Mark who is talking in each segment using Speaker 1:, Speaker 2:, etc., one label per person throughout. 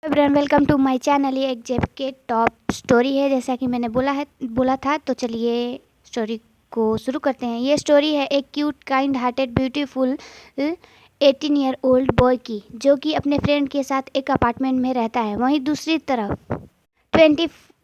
Speaker 1: Everyone welcome to my channel. ये एक जेब के टॉप स्टोरी है, जैसा कि मैंने बोला था। तो चलिए स्टोरी को शुरू करते हैं। ये स्टोरी है एक cute kind hearted beautiful 18 year old boy की, जो कि अपने फ्रेंड के साथ एक अपार्टमेंट में रहता है। वहीं दूसरी तरफ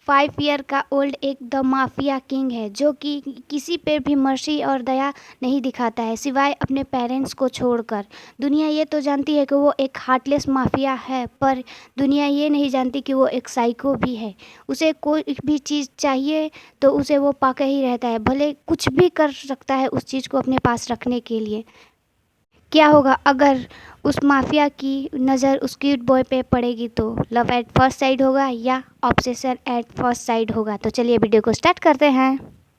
Speaker 1: 25 ईयर का ओल्ड एक द माफिया किंग है, जो कि किसी पे भी मर्सी और दया नहीं दिखाता है, सिवाय अपने पेरेंट्स को छोड़कर। दुनिया ये तो जानती है कि वो एक हार्टलेस माफिया है, पर दुनिया ये नहीं जानती कि वो एक साइको भी है। उसे कोई भी चीज़ चाहिए तो उसे वो पाके ही रहता है, भले कुछ भी कर सकता है उस चीज़ को अपने पास रखने के लिए। क्या होगा अगर उस माफिया की नज़र उस क्यूट बॉय पे पड़ेगी? तो लव एट फर्स्ट साइड होगा या ऑब्सेशन एट फर्स्ट साइड होगा? तो चलिए वीडियो को स्टार्ट करते हैं।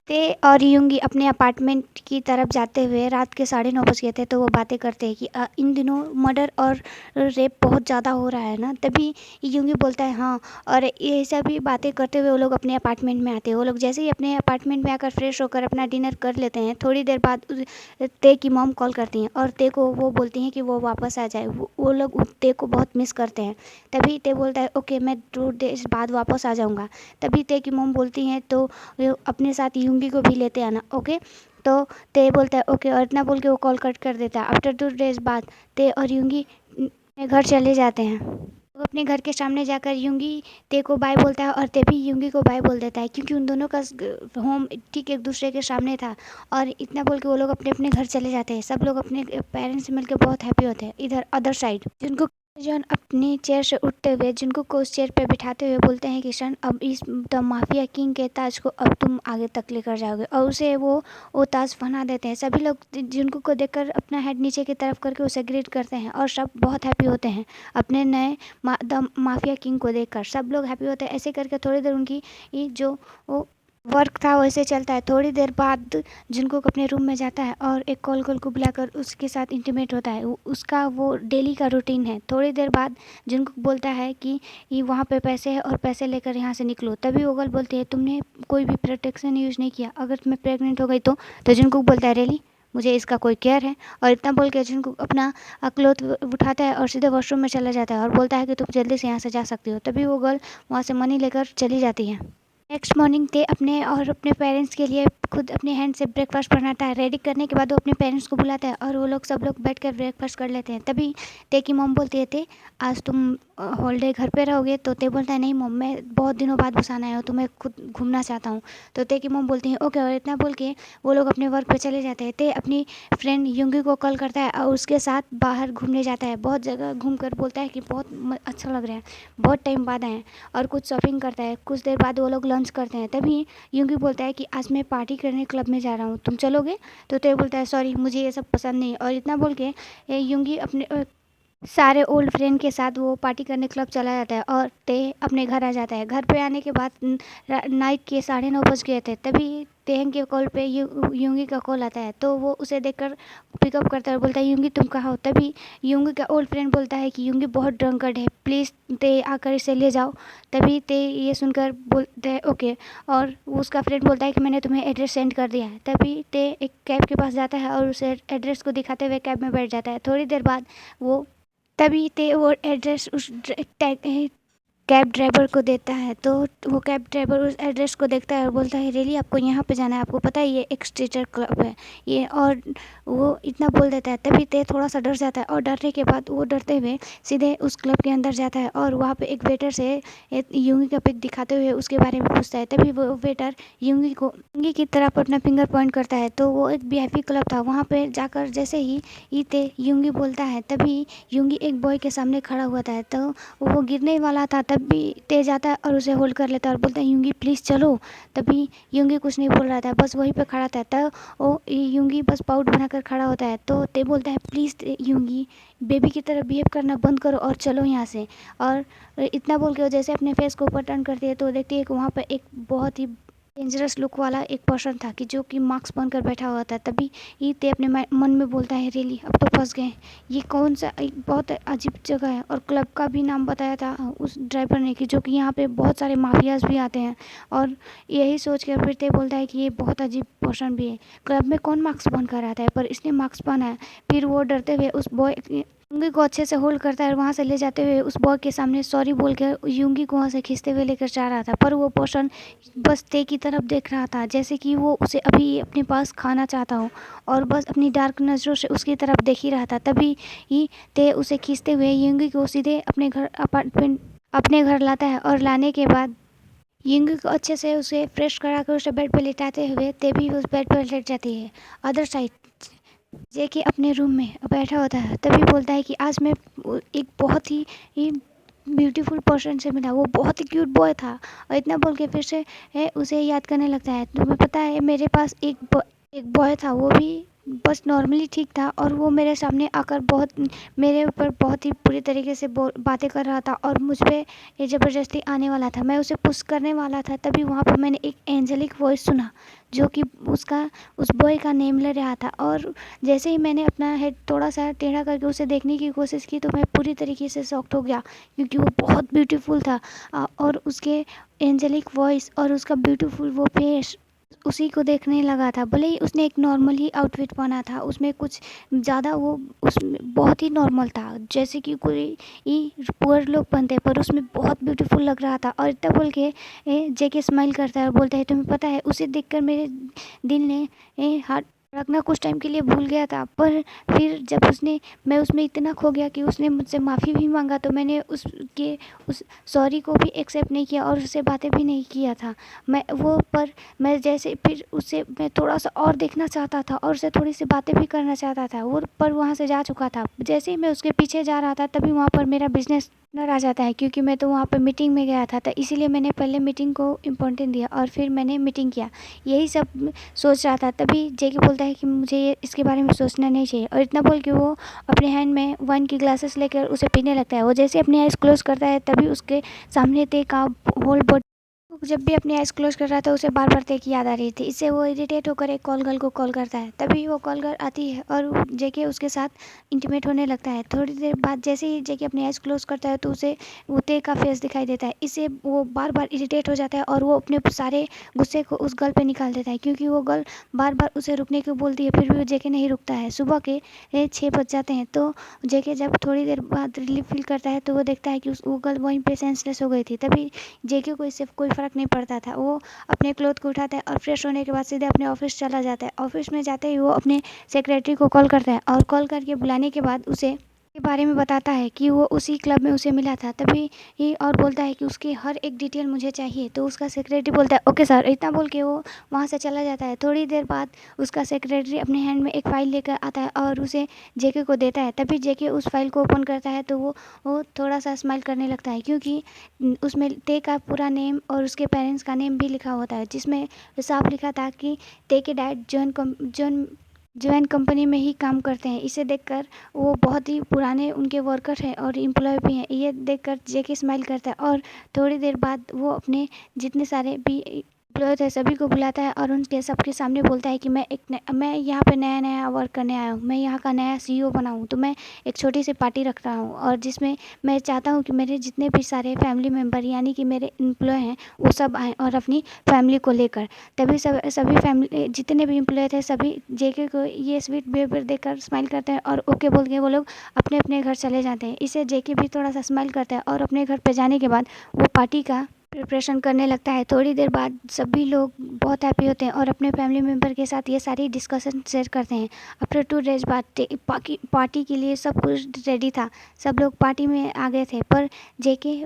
Speaker 1: ते और यूंगी अपने अपार्टमेंट की तरफ जाते हुए रात के 9:30 बज गए थे। तो वो बातें करते हैं कि इन दिनों मर्डर और रेप बहुत ज़्यादा हो रहा है ना। तभी यूंगी बोलता है हाँ। और ये सभी बातें करते हुए वो लोग अपने अपार्टमेंट में आते हैं। वो लोग जैसे ही अपने अपार्टमेंट में आकर फ्रेश होकर अपना डिनर कर लेते हैं, थोड़ी देर बाद ते की मॉम कॉल करती हैं और ते को वो बोलती हैं कि वो वापस आ जाए। वो लोग ते को बहुत मिस करते हैं। तभी ते बोलता है ओके, मैं 2 डेज बाद वापस आ जाऊँगा। तभी ते की मॉम बोलती हैं तो वो अपने साथ यूंगी को भी लेते आना, ओके। तो ते बोलता है ओके, और इतना बोल के वो कॉल कट कर देता है। आफ्टर 2 डेज बाद ते और यूंगी अपने घर चले जाते हैं। वो अपने घर के सामने जाकर यूंगी ते को बाय बोलता है और ते भी यूंगी को बाय बोल देता है, क्योंकि उन दोनों का होम ठीक एक दूसरे के सामने था। और इतना बोल के वो लोग अपने अपने घर चले जाते हैं। सब लोग अपने पेरेंट्स से मिलकर बहुत हैप्पी होते हैं। इधर अदर साइड जिनको जॉन अपनी चेयर से उठते हुए जिनको को उस चेयर पे बिठाते हुए बोलते हैं कि शन, अब इस द माफिया किंग के ताज को अब तुम आगे तक लेकर जाओगे। और उसे वो ताज पहना देते हैं। सभी लोग जिनको को देखकर अपना हेड नीचे की तरफ करके उसे ग्रीट करते हैं और सब बहुत हैप्पी होते हैं अपने नए द माफिया किंग को देखकर। सब लोग हैप्पी होते हैं। ऐसे करके थोड़ी देर उनकी जो वो वर्क था वैसे चलता है। थोड़ी देर बाद जिनको अपने रूम में जाता है और एक कॉल को बुलाकर उसके साथ इंटीमेट होता है। उसका वो डेली का रूटीन है। थोड़ी देर बाद जिनको बोलता है कि ये वहाँ पे पैसे है और पैसे लेकर यहाँ से निकलो। तभी वो गर्ल बोलती है तुमने कोई भी प्रोटेक्शन यूज़ नहीं किया, अगर मैं प्रेग्नेंट हो गई तो जिनको बोलता है रियली, मुझे इसका कोई केयर है? और इतना बोल के जिनको अपना क्लोथ उठाता है और सीधे वॉशरूम में चला जाता है और बोलता है कि तुम जल्दी से यहाँ से जा सकती हो। तभी वो गर्ल वहाँ से मनी लेकर चली जाती है। नेक्स्ट मॉर्निंग ते अपने और अपने पेरेंट्स के लिए खुद अपने हैंड से ब्रेकफास्ट बनाता है। रेडी करने के बाद वो अपने पेरेंट्स को बुलाता है और वो लोग सब लोग बैठ कर ब्रेकफास्ट कर लेते हैं। तभी ते की मॉम बोलती है ते, आज तुम हॉलीडे घर पे रहोगे? तो ते बोलता है नहीं मॉम, मैं बहुत दिनों बाद बुसान आया हूँ तो मैं खुद घूमना चाहता हूँ। तो ते की मॉम बोलती है ओके। और इतना बोल के वो लोग अपने वर्क पे चले जाते हैं। ते अपनी फ्रेंड युंगी को कॉल करता है और उसके साथ बाहर घूमने जाता है। बहुत जगह घूम कर बोलता है कि बहुत अच्छा लग रहा है, बहुत टाइम बाद आए हैं। और कुछ शॉपिंग करता है। कुछ देर बाद वो लोग लंच करते हैं। तभी यूंगी बोलता है कि आज मैं पार्टी करने क्लब में जा रहा हूँ, तुम चलोगे? तो ते बोलता है सॉरी, मुझे ये सब पसंद नहीं। और इतना बोल के यूंगी अपने सारे ओल्ड फ्रेंड के साथ वो पार्टी करने क्लब चला जाता है और ते अपने घर आ जाता है। घर पे आने के बाद नाइट के 9:30 बज गए थे। तभी तेहंग के कॉल पे यूंगी का कॉल आता है। तो वो उसे देखकर पिकअप करता है और बोलता है यूंगी तुम कहाँ हो? तभी यूंगी का ओल्ड फ्रेंड बोलता है कि यूंगी बहुत ड्रंकर्ड है, प्लीज़ ते आकर इसे ले जाओ। तभी ते ये सुनकर बोलते हैं ओके। और उसका फ्रेंड बोलता है कि मैंने तुम्हें एड्रेस सेंड कर दिया है। तभी ते एक कैब के पास जाता है और उसे एड्रेस को दिखाते हुए कैब में बैठ जाता है। थोड़ी देर बाद वो तभी ते वो एड्रेस उस कैब ड्राइवर को देता है। तो वो कैब ड्राइवर उस एड्रेस को देखता है और बोलता है रियली आपको यहाँ पे जाना है? आपको पता है ये एक स्ट्रीटर क्लब है ये? और वो इतना बोल देता है। तभी ते थोड़ा सा डर जाता है और डरने के बाद वो डरते हुए सीधे उस क्लब के अंदर जाता है और वहाँ पे एक वेटर से यूंगी का पिक दिखाते हुए उसके बारे में पूछता है। तभी वो वेटर यूंगी की तरफ अपना फिंगर पॉइंट करता है। तो वो एक वीआईपी क्लब था। वहाँ पे जाकर जैसे ही ते यूंगी बोलता है, तभी यूंगी एक बॉय के सामने खड़ा हुआ था। तो वो गिरने वाला था, तब भी तेज आता है और उसे होल्ड कर लेता है और बोलता है यूंगी प्लीज़ चलो। तभी यूंगी कुछ नहीं बोल रहा था, बस वहीं पे खड़ा था। तब वो यूंगी बस पाउट बनाकर खड़ा होता है। तो ते बोलता है प्लीज़ यूंगी, बेबी की तरह बिहेव करना बंद करो और चलो यहाँ से। और इतना बोल के वो जैसे अपने फेस को ऊपर टर्न करती है तो देखती है कि वहाँ पर एक बहुत ही डेंजरस लुक वाला एक पर्सन था कि जो कि मास्क पहनकर बैठा हुआ था। तभी ये ते अपने मन में बोलता है रियली अब तो फंस गए। ये कौन सा एक बहुत अजीब जगह है। और क्लब का भी नाम बताया था उस ड्राइवर ने कि जो कि यहाँ पे बहुत सारे माफियाज भी आते हैं। और यही सोच कर फिर ते बोलता है कि ये बहुत अजीब पर्सन भी है। क्लब में कौन मास्क पहन कर आता है, पर इसने मास्क पहना है। फिर वो डरते हुए उस बॉय यूंगी को अच्छे से होल्ड करता है और वहाँ से ले जाते हुए उस बॉय के सामने सॉरी बोल के यूंगी को वहाँ से खींचते हुए लेकर जा रहा था। पर वो पर्सन बस ते की तरफ देख रहा था, जैसे कि वो उसे अभी अपने पास खाना चाहता हो, और बस अपनी डार्क नज़रों से उसकी तरफ देख ही रहा था। तभी ही ते उसे खींचते हुए यूंगी को सीधे अपने घर लाता है, और लाने के बाद यिंग को अच्छे से उसे फ्रेश करा कर उसे बेड पर लेटाते हुए ते भी उस बेड पर लेट जाती है। अदर साइड जेके अपने रूम में बैठा होता है, तभी बोलता है कि आज मैं एक बहुत ही ब्यूटीफुल पर्सन से मिला, वो बहुत ही क्यूट बॉय था। और इतना बोल के फिर से उसे याद करने लगता है। तुम्हें पता है मेरे पास एक बॉय था, वो भी बस नॉर्मली ठीक था, और वो मेरे सामने आकर मेरे ऊपर बहुत ही बुरी तरीके से बातें कर रहा था, और मुझ पे ये ज़बरदस्ती आने वाला था। मैं उसे पुश करने वाला था, तभी वहाँ पर मैंने एक एंजेलिक वॉइस सुना, जो कि उस बॉय का नेम ले रहा था। और जैसे ही मैंने अपना हेड थोड़ा सा टेढ़ा करके उसे देखने की कोशिश की, तो मैं पूरी तरीके से शॉक्ड हो गया, क्योंकि वो बहुत ब्यूटीफुल था। और उसके एंजेलिक वॉइस और उसका ब्यूटीफुल वो फेस उसी को देखने लगा था। भले ही उसने एक नॉर्मल ही आउटफिट पहना था, उसमें कुछ ज़्यादा वो उसमें बहुत ही नॉर्मल था, जैसे कि कोई पुअर लोग पहनते हैं, पर उसमें बहुत ब्यूटीफुल लग रहा था। और इतना बोल के जेके स्माइल करता है और बोलता है, तुम्हें पता है उसे देखकर मेरे दिल ने हार्ट रखना कुछ टाइम के लिए भूल गया था, पर फिर जब मैं उसमें इतना खो गया कि उसने मुझसे माफ़ी भी मांगा, तो मैंने उस सॉरी को भी एक्सेप्ट नहीं किया और उससे बातें भी नहीं किया था। पर मैं जैसे फिर उससे मैं थोड़ा सा और देखना चाहता था और उससे थोड़ी सी बातें भी करना चाहता था, वो पर वहाँ से जा चुका था। जैसे ही मैं उसके पीछे जा रहा था, तभी वहाँ पर मेरा बिजनेस पार्टनर आ जाता है, क्योंकि मैं तो वहाँ पर मीटिंग में गया था, तो इसीलिए मैंने पहले मीटिंग को इम्पोर्टेंट दिया और फिर मैंने मीटिंग किया। यही सब सोच रहा था, तभी जेके बोलता है कि मुझे इसके बारे में सोचना नहीं चाहिए, और इतना बोल के वो अपने हैंड में वाइन की ग्लासेस लेकर उसे पीने लगता है। वो जैसे अपनी आइज़ क्लोज करता है, तभी उसके सामने ते का होल बॉडी जब भी अपनी आइज़ क्लोज कर रहा था, उसे बार बार ते की याद आ रही थी। इससे वो इरिटेट होकर एक कॉल गर्ल को कॉल करता है। तभी वो कॉल गर्ल आती है और जेके उसके साथ इंटीमेट होने लगता है। थोड़ी देर बाद जैसे ही जेके अपनी आइज़ क्लोज करता है, तो उसे वो ते का फेस दिखाई देता है। इससे वो बार बार इरिटेट हो जाता है और वो अपने सारे गुस्से को उस गर्ल पे निकाल देता है, क्योंकि वो गर्ल बार बार उसे रुकने को बोलती है, फिर भी वो जेके नहीं रुकता है। सुबह के 6 बज जाते हैं, तो जेके जब थोड़ी देर बाद रिलीफ फील करता है, तो वो देखता है कि वो गर्ल वहीं पे सेंसलेस हो गई थी। तभी जेके को इससे कोई फ़र्क नहीं पड़ता था। वो अपने क्लोथ को उठाता है और फ्रेश होने के बाद सीधे अपने ऑफिस चला जाता है। ऑफिस में जाते ही वो अपने सेक्रेटरी को कॉल करता है, और कॉल करके बुलाने के बाद उसे के बारे में बताता है कि वो उसी क्लब में उसे मिला था। तभी ही और बोलता है कि उसकी हर एक डिटेल मुझे चाहिए। तो उसका सेक्रेटरी बोलता है, ओके सर। इतना बोल के वो वहाँ से चला जाता है। थोड़ी देर बाद उसका सेक्रेटरी अपने हैंड में एक फ़ाइल लेकर आता है और उसे जेके को देता है। तभी जेके उस फाइल को ओपन करता है, तो वो थोड़ा सा स्माइल करने लगता है, क्योंकि उसमें ते का पूरा नेम और उसके पेरेंट्स का नेम भी लिखा होता है, जिसमें साफ लिखा था कि ते के डैड जॉन कंपनी में ही काम करते हैं। इसे देखकर वो बहुत ही पुराने उनके वर्कर हैं और एम्प्लॉय भी हैं। ये देखकर जेके स्माइल करता है, और थोड़ी देर बाद वो अपने जितने सारे भी एम्प्लॉय थे सभी को बुलाता है और उनके सबके सामने बोलता है कि मैं यहाँ पे नया नया वर्क करने आया हूँ, मैं यहाँ का नया सीईओ बना हूँ, तो मैं एक छोटी सी पार्टी रख रहा हूँ, और जिसमें मैं चाहता हूँ कि मेरे जितने भी सारे फैमिली मेम्बर यानी कि मेरे एम्प्लॉय हैं, वो सब आएँ और अपनी फैमिली को लेकर। तभी सभी फैमिली जितने भी एम्प्लॉय थे, सभी जेके को ये स्वीट बिहेवियर देखकर स्माइल करते हैं और ओके बोल के वो लोग अपने अपने घर चले जाते हैं। इससे जेके भी थोड़ा सा स्माइल करता है, और अपने घर पे जाने के बाद वो पार्टी का प्रिपरेशन करने लगता है। थोड़ी देर बाद सभी लोग बहुत हैप्पी होते हैं और अपने फैमिली मेम्बर के साथ ये सारी डिस्कशन शेयर करते हैं। आफ्टर 2 डेज बाद पार्टी के लिए सब कुछ रेडी था, सब लोग पार्टी में आ गए थे, पर जेके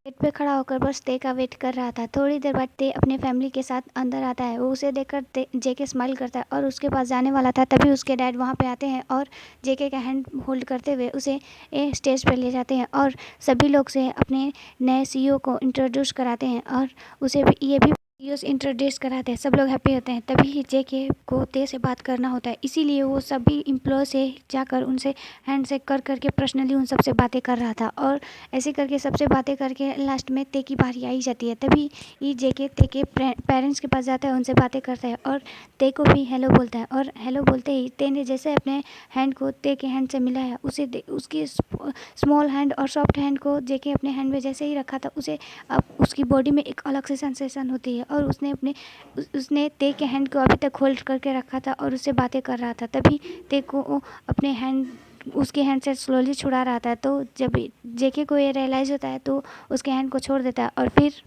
Speaker 1: गेट पे खड़ा होकर बस ते का वेट कर रहा था। थोड़ी देर बाद ते अपने फैमिली के साथ अंदर आता है। वो उसे देखकर जेके स्माइल करता है और उसके पास जाने वाला था, तभी उसके डैड वहाँ पे आते हैं और जेके का हैंड होल्ड करते हुए उसे स्टेज पे ले जाते हैं, और सभी लोग से अपने नए सीईओ को इंट्रोड्यूस कराते हैं, और उसे भी ये भी सीईओ से इंट्रोड्यूस कराते हैं। सब लोग हैप्पी होते हैं। तभी जेके को ते से बात करना होता है, इसीलिए वो सभी एम्प्लॉय से जाकर उनसे हैंड शेक कर करके पर्सनली उन सबसे बातें कर रहा था, और ऐसे करके सबसे बातें करके लास्ट में ते की बारी आई जाती है। तभी ये जेके ते के पेरेंट्स के पास जाता है, उनसे बातें करता है और ते को भी हेलो बोलता है, और हेलो बोलते ही ते ने जैसे अपने हैंड को ते के हैंड से मिलाया, उसकी स्मॉल हैंड और सॉफ्ट हैंड को जेके अपने हैंड में जैसे ही रखा था, उसे अब उसकी बॉडी में एक अलग से सेंसेशन होती है, और उसने ते के हैंड को अभी तक होल्ड करके रखा था और उससे बातें कर रहा था। तभी ते को अपने हैंड उसके हैंड से स्लोली छुड़ा रहा था। तो जब जेके को ये रियलाइज़ होता है तो उसके हैंड को छोड़ देता है और फिर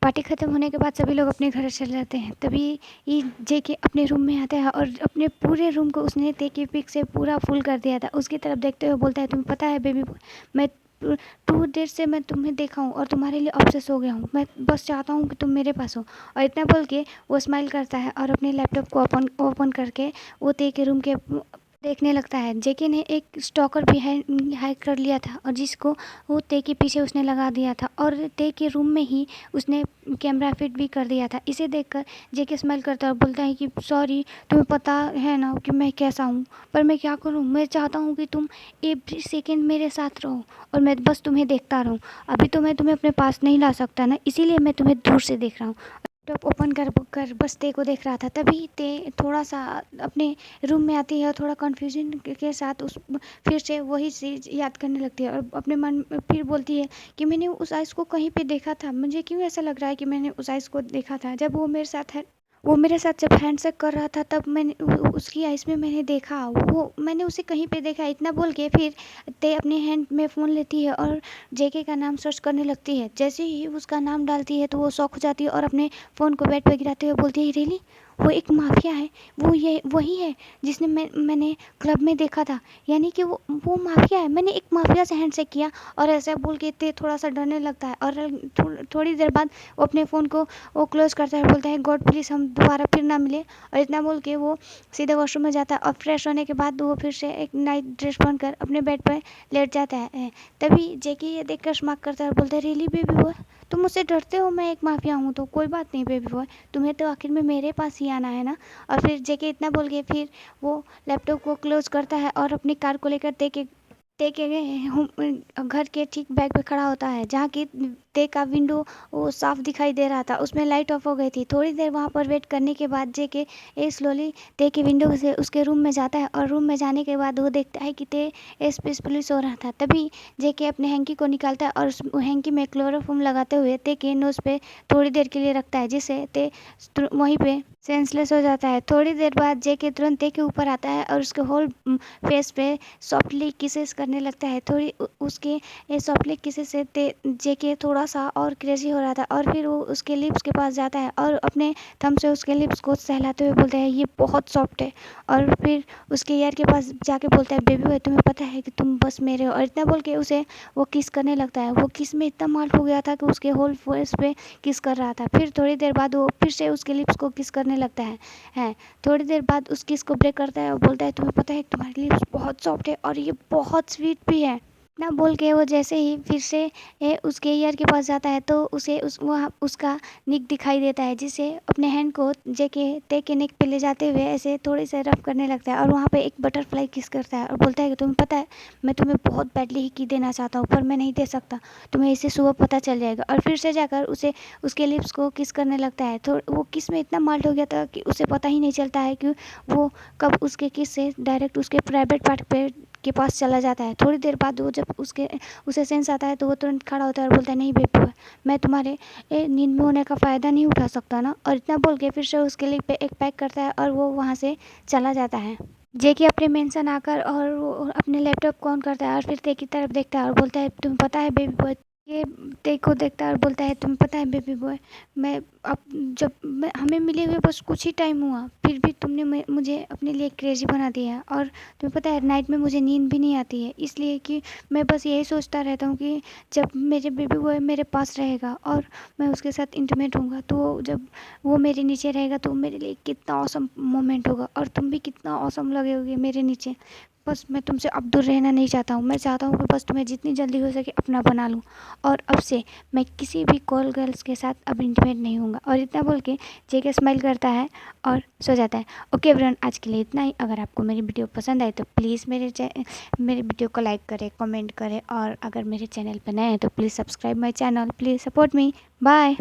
Speaker 1: पार्टी ख़त्म होने के बाद सभी लोग अपने घर चले जाते हैं। तभी ये जेके अपने रूम में आता है और अपने पूरे रूम को उसने तेकी पिक से पूरा फुल कर दिया था। उसकी तरफ देखते हुए बोलता है, तुम्हें पता है बेबी बॉय, मैं टू देर से मैं तुम्हें देखा हूँ और तुम्हारे लिए ऑब्सेस हो गया हूँ। मैं बस चाहता हूँ कि तुम मेरे पास हो। और इतना बोल के वो स्माइल करता है और अपने लैपटॉप को ओपन करके वो ते के रूम के देखने लगता है। जेके ने एक स्टॉकर भी हायर कर लिया था और जिसको वो ते के पीछे उसने लगा दिया था और ते के रूम में ही उसने कैमरा फिट भी कर दिया था। इसे देखकर जेके स्माइल करता है और बोलता है कि सॉरी, तुम्हें पता है ना कि मैं कैसा हूँ, पर मैं क्या करूँ, मैं चाहता हूँ कि तुम एवरी सेकेंड मेरे साथ रहो और मैं बस तुम्हें देखता रहूँ। अभी तो मैं तुम्हें अपने पास नहीं ला सकता ना, इसीलिए मैं तुम्हें दूर से देख रहा हूँ। लैपटॉप ओपन कर बस ते को देख रहा था। तभी ते थोड़ा सा अपने रूम में आती है और थोड़ा कन्फ्यूजन के साथ उस फिर से वही चीज़ याद करने लगती है और अपने मन में फिर बोलती है कि मैंने उस आइस को कहीं पे देखा था। मुझे क्यों ऐसा लग रहा है कि मैंने उस आइस को देखा था। जब वो मेरे साथ जब हैंडशेक कर रहा था तब मैंने उसकी आइस में मैंने देखा, वो मैंने उसे कहीं पे देखा। इतना बोल के फिर ते अपने हैंड में फ़ोन लेती है और जेके का नाम सर्च करने लगती है। जैसे ही उसका नाम डालती है तो वो शॉक हो जाती है और अपने फ़ोन को बेड पर गिराते हुए बोलती है, रियली वो एक माफिया है, वो ये वही है जिसने मैंने क्लब में देखा था। यानी कि वो माफिया है, मैंने एक माफिया से हैंडशेक किया। और ऐसा बोल के ते थोड़ा सा डरने लगता है और थोड़ी देर बाद वो अपने फ़ोन को वो क्लोज़ करता है और बोलता है, गॉड प्लीज़ हम दोबारा फिर ना मिले। और इतना बोल के वो सीधे वॉशरूम में जाता है और फ्रेश होने के बाद वो फिर से एक नाइट ड्रेस पहनकर अपने बेड पर लेट जाता है। तभी जेके ये देखकर स्मार्ट करता है और बोलता है, रियली बेबी बॉय, तुम मुझसे डरते हो, मैं एक माफिया हूँ तो कोई बात नहीं बेबी बॉय, तुम्हें तो आखिर में मेरे पास ही आना है ना। और फिर जेके इतना बोल के फिर वो लैपटॉप को क्लोज करता है और अपनी कार को लेकर ते के घर के ठीक बैक पे खड़ा होता है जहाँ की ते का विंडो वो साफ दिखाई दे रहा था, उसमें लाइट ऑफ हो गई थी। थोड़ी देर वहाँ पर वेट करने के बाद जेके स्लोली ते के विंडो से उसके रूम में जाता है और रूम में जाने के बाद वो देखता है कि ते पीसफुली सो रहा था। तभी जेके अपने हैंकी को निकालता है और उस हैंकी में क्लोरोफॉर्म लगाते हुए ते के नोज पे थोड़ी देर के लिए रखता है, जिससे ते वहीं पे सेंसलेस हो जाता है। थोड़ी देर बाद जेके तुरंत ते के ऊपर आता है और उसके होल फेस पे सॉफ्टली किसेस करने लगता है। थोड़ी उसके सॉफ्टली किसेस से जेके थोड़ा सा और क्रेजी हो रहा था और फिर वो उसके लिप्स के पास जाता है और अपने थंब से उसके लिप्स को सहलाते हुए बोलता है, ये बहुत सॉफ्ट है। और फिर उसके ईयर के पास जाके बोलता है, बेबी बॉय, तुम्हें पता है कि तुम बस मेरे हो। और इतना बोल के उसे वो किस करने लगता है। वो किस में इतना माल्ट हो गया था कि उसके होल फेस पे किस कर रहा था। फिर थोड़ी देर बाद वो फिर से उसके लिप्स को किस करने लगता है। थोड़ी देर बाद उस किस को ब्रेक करता है और बोलता है, तुम्हें पता है कि तुम्हारे लिप्स बहुत सॉफ्ट है और ये बहुत स्वीट भी है ना। बोल के वो जैसे ही फिर से उसके ईयर के पास जाता है तो उसे वहाँ उसका निक दिखाई देता है, जिसे अपने हैंड को जेके ते के नेक पे ले जाते हुए ऐसे थोड़े से रफ करने लगता है और वहाँ पे एक बटरफ्लाई किस करता है और बोलता है कि तुम्हें पता है मैं तुम्हें बहुत बैडली ही की देना चाहता हूँ, पर मैं नहीं दे सकता, तुम्हें इसे सुबह पता चल जाएगा। और फिर से जाकर उसे उसके लिप्स को किस करने लगता है। तो वो किस में इतना माल्ट हो गया था कि उसे पता ही नहीं चलता है कि वो कब उसके किस से डायरेक्ट उसके प्राइवेट पार्ट पे के पास चला जाता है। थोड़ी देर बाद वो जब उसे सेंस आता है तो वो तुरंत खड़ा होता है और बोलता है, नहीं बेबी, मैं तुम्हारे नींद में होने का फ़ायदा नहीं उठा सकता ना। और इतना बोल के फिर से उसके लिए एक पैक करता है और वो वहाँ से चला जाता है। जेके अपने मेंशन आकर और वो अपने लैपटॉप को ऑन करता है और फिर ते की तरफ देखता है और बोलता है, तुम्हें पता है बेबी बॉय, ये ते को देखता है और बोलता है, तुम्हें पता है बेबी बॉय, मैं अब जब हमें मिले हुए बस कुछ ही टाइम हुआ, फिर भी तुमने मुझे अपने लिए क्रेजी बना दिया है। और तुम्हें पता है नाइट में मुझे नींद भी नहीं आती है, इसलिए कि मैं बस यही सोचता रहता हूँ कि जब मेरे बेबी बॉय मेरे पास रहेगा और मैं उसके साथ इंटीमेट होऊंगा तो जब वो मेरे नीचे रहेगा तो मेरे लिए कितना औसम मोमेंट होगा और तुम भी कितना औसम लगोगे मेरे नीचे। बस मैं तुमसे अब दूर रहना नहीं चाहता हूँ, मैं चाहता हूँ कि बस तुम्हें जितनी जल्दी हो सके अपना बना लूँ और अब से मैं किसी भी कॉल गर्ल्स के साथ अब इंटीमेट नहीं होऊंगा। और इतना बोल के जेके स्माइल करता है और सो जाता है। ओके एवरीवन, आज के लिए इतना ही। अगर आपको मेरी वीडियो पसंद आई तो प्लीज़ मेरे वीडियो को लाइक करें, कमेंट करें और अगर मेरे चैनल पर नए हैं तो please subscribe my channel, please support me. Bye.